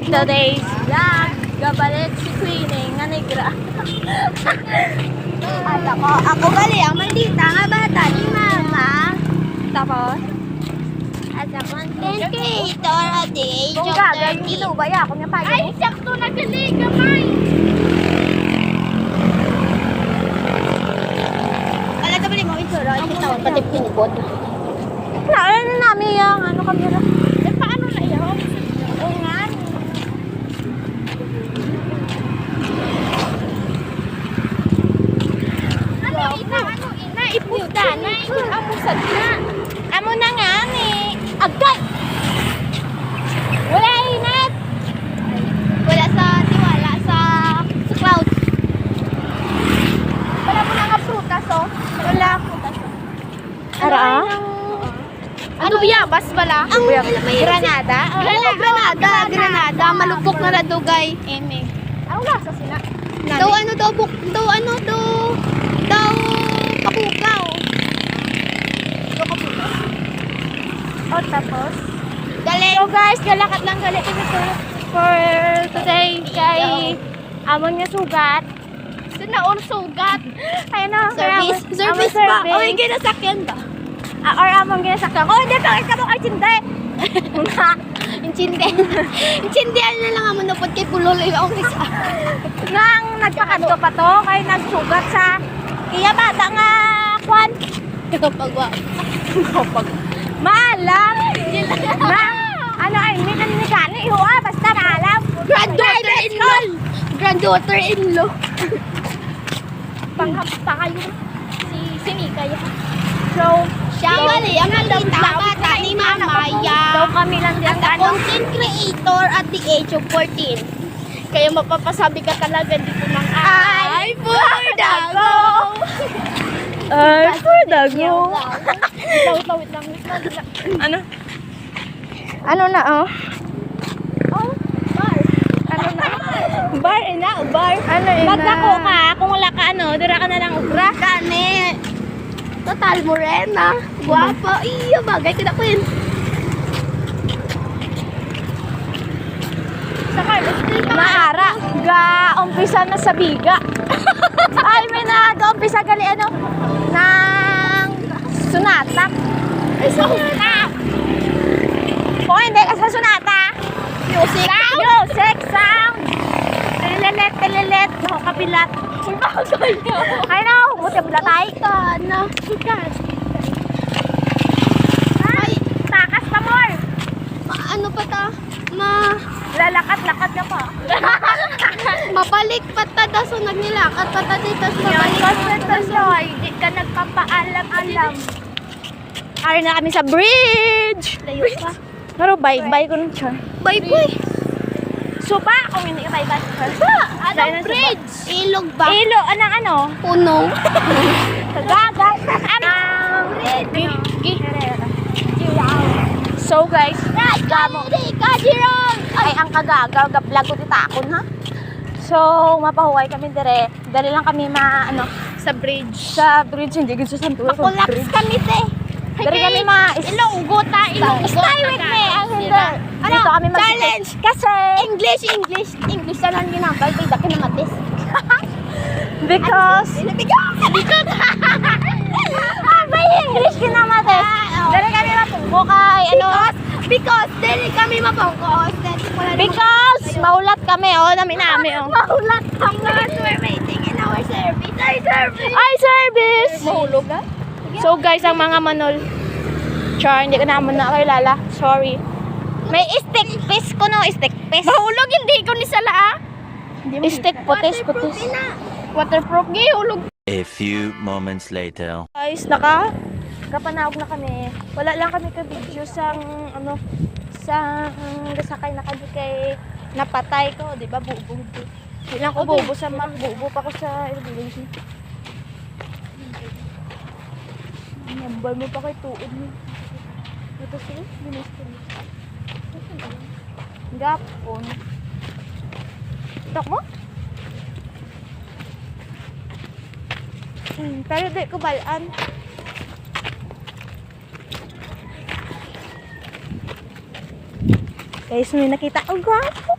today's vlog. Gabalit si Queenie nga negra. At ako gali ang maldita nga bata ni Mama. Tapos, At ang content creator at the age kung of gagawin 30. yung inubaya ako niya payo. Ay, sakto na gali, gamay. Wala ka ba mo itsura? Kita ko pati pinipot. Ano na namin yung ano kamera? Eh, paano na yun? Oo nga. Ano ina, ipusta na. Amusad na. Amo na nga ni. Agay! Wala inat! Wala sa tiwala, sa cloud. Wala mo na nga prutas oh. Wala. Ara? Ano biyabas bala? Ang Granada? Granada. Malupok na radugay. Eme. Ang lasa sila. Daw pakukaw. Oh, tapos? Galing. So guys, galakat lang galit kami for today kay amon nga sugat. Sinaon sugat. Ayun na. Service pa. O, hindi na sakyan ba? Or amon ginasakyan. Oh, hindi ka mo kay Chinday. Intindihan na lang ang manupot kay Puloy ang isa. Nang nagpakanto pa to, kay nagsugat sa iya bata nga kwan. Pagwa. Maalam. Nang ano ay may kaninigani ihuwa basta maalam. Granddaughter-in-law. Panghampa kayo si Nika yan. So, Siya nga ang maldita bata ni Mama daw kami lang din at a content creator at the age of 14. Kaya mapapasabi ka talaga dito ng Ay, for dago! Ay, for dago! Tawit lang. Ano? Ano na, oh? Oh, bar. Ano na? Bar, bar. Ano, Magdako ka, kung wala ka, dira ka na lang ubra. Gani. Total morena. Guwapa. Iyo, bagay ka na po yun. Sa Carlos, Naara, ga-umpisa na sa biga. Ay, may nag-umpisa gali, ng sunatak. Ay, sunatak. Kung hindi ka sa sunata, music sound. Tililet, kapilat. Ay na, buti bulatay. Kana. Ay, takas pa more. Ano pa ta? Lalakat-lakat na pa. Mabalik pa ta. So, nagnilakat pa ta dito. Hindi ka nagpapaalam-alam. Ari na kami sa bridge. Layo pa. Pero bye-bye ko nun siya. Bye, boy. So ba, kung hindi ka bye-bye ko Anong bridge? Ilog ba? Ilo, ano? Puno. Kagagat. So guys, ay ang kagagal, gablag ko titakon ha. So, mapahuway kami dire. Dali lang kami Sa bridge. sa bridge, hindi gusto sa bridge. Makulaks kami, te. Dari kami Ilonggo ta. Stay with me. Ang hindi. Dito kami challenge. Kasi, English na lang ginambal. Pwede ka na matis. because, may English kinamates. Dari kami matunggo kay, Because dili kami mabangkos. because, maulat kami, namin, Maulat kami. We're waiting in our service. Ay, service! Mahulog ka? So guys, ang mga manol, char, hindi ka naman nakakilala. Sorry. May stick piece ko stick piece. Mahulog, hindi ko ni sala. Stick putis. Waterproof, gihulog. A few moments later. Guys, kapanawag na kami. Wala lang kami ka-video sa gasakay na kami kay napatay ko, di ba? Bubo. Hindi lang ko bubo pa ko sa elevation. Nambal mo pa kay tuod mo. Ito siya, ministro mo. Gapon. Tok mo? Pero di ko balaan. Guys, may nakita. Oh, gwapo.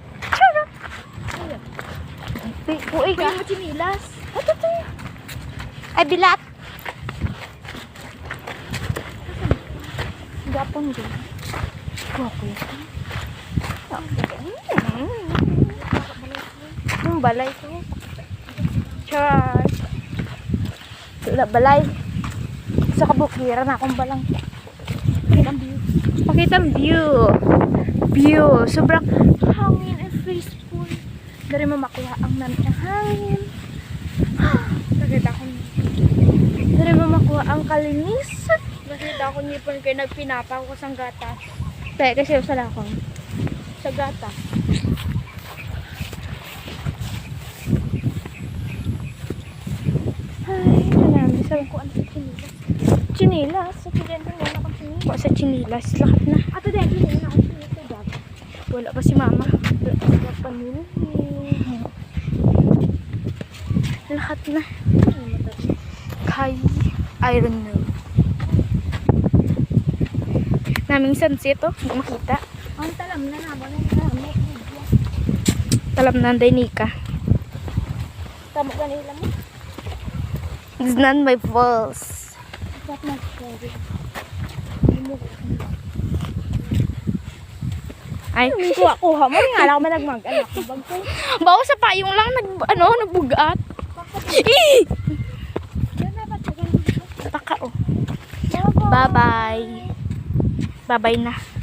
Uy ka. May chinilas. Ano to? Ay, bilat. Gapon din. Gwapo yun. Yung balay ko. Charge. Wala balay. Sa kabukiran akong balang. Pakitang view. Pakitang view. View. Sobrang hangin and peaceful. Dari mo makuha ang namin ang hangin. Nakita ko. Dari mo makuha ang kalinisan. Nakita ko nipon kayo nagpinapa ko sa gatas. Tayo kasi sa lakong. Sa gatas. Ay, marami sa Ko ano sa chinilas. chinilas. Sa chinilas na ako chinilas. Wa sa chinilas. Lakat na. Ato din, hindi na ako chinilas sa gatas. Wala pa si mama. Wala pa nila. Lahat na. Kay, I don't know. Naming sunset oh. Hindi makita. Ang talam na naman na Talam na anday Nika. Tama ka nila mo. It's not my fault. Stop na sorry. Ay, Kuha mo rin nga lang ako nagmag-anak. Bagay. bawa sa payong lang nagbugat. Eh! Yan na ba? Tagan dito. Baka oh. Bye-bye. Bye-bye na.